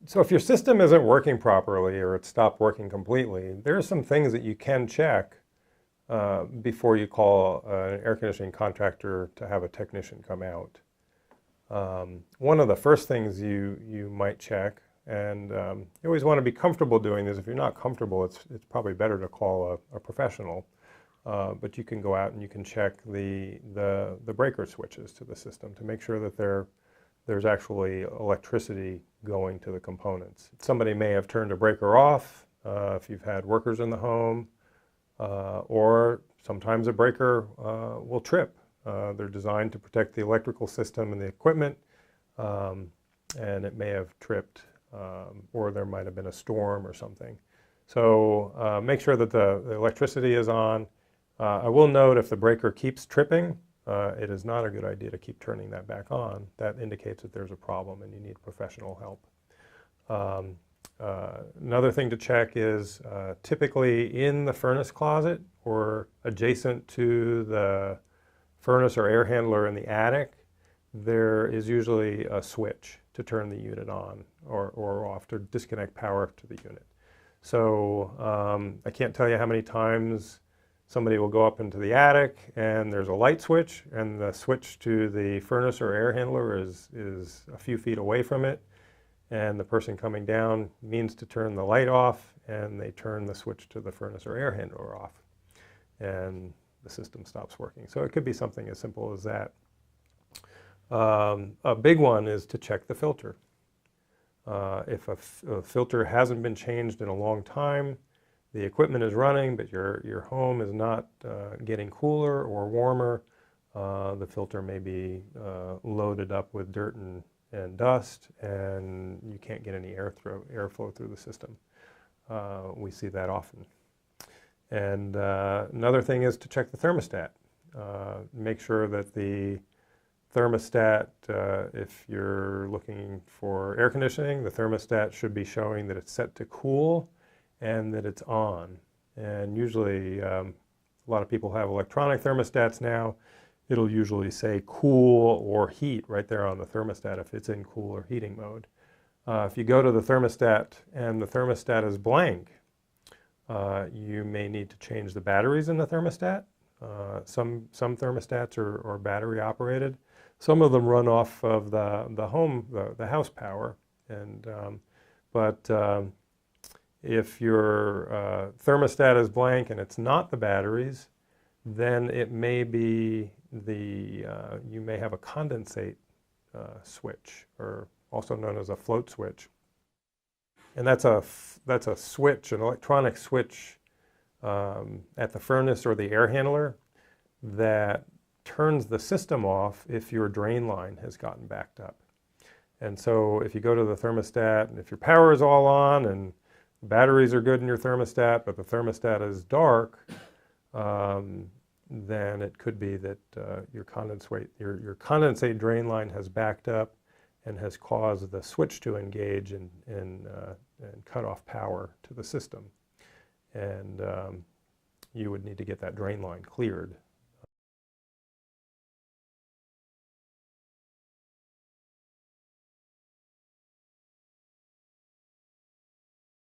So if your system isn't working properly or it stopped working completely, there are some things that you can check before you call an air conditioning contractor to have a technician come out. One of the first things you might check, and you always want to be comfortable doing this. If you're not comfortable, it's probably better to call a professional. But you can go out and you can check the breaker switches to the system to make sure that there's actually electricity going to the components. Somebody may have turned a breaker off if you've had workers in the home, or sometimes a breaker will trip. They're designed to protect the electrical system and the equipment, and it may have tripped, or there might have been a storm or something. So make sure that the electricity is on. I will note if the breaker keeps tripping, it is not a good idea to keep turning that back on. That indicates that there's a problem and you need professional help. Another thing to check is typically in the furnace closet or adjacent to the furnace or air handler in the attic, there is usually a switch to turn the unit on or off, to disconnect power to the unit. So I can't tell you how many times somebody will go up into the attic and there's a light switch, and the switch to the furnace or air handler is a few feet away from it, and the person coming down means to turn the light off, and they turn the switch to the furnace or air handler off, and the system stops working. So it could be something as simple as that. A big one is to check the filter. If a filter hasn't been changed in a long time, the equipment is running, but your home is not getting cooler or warmer, the filter may be loaded up with dirt and dust, and you can't get any airflow through the system. We see that often. And another thing is to check the thermostat. Make sure that the thermostat, if you're looking for air conditioning, the thermostat should be showing that it's set to cool and that it's on. And usually, a lot of people have electronic thermostats now. It'll usually say cool or heat right there on the thermostat if it's in cool or heating mode. If you go to the thermostat and the thermostat is blank, you may need to change the batteries in the thermostat. Some thermostats are battery operated. Some of them run off of the house power. And if your thermostat is blank and it's not the batteries, then it may be you may have a condensate switch, or also known as a float switch. And that's a switch, an electronic switch at the furnace or the air handler that turns the system off if your drain line has gotten backed up. And so if you go to the thermostat and if your power is all on and batteries are good in your thermostat, but the thermostat is dark, then it could be that your condensate drain line has backed up and has caused the switch to engage and cut off power to the system. And you would need to get that drain line cleared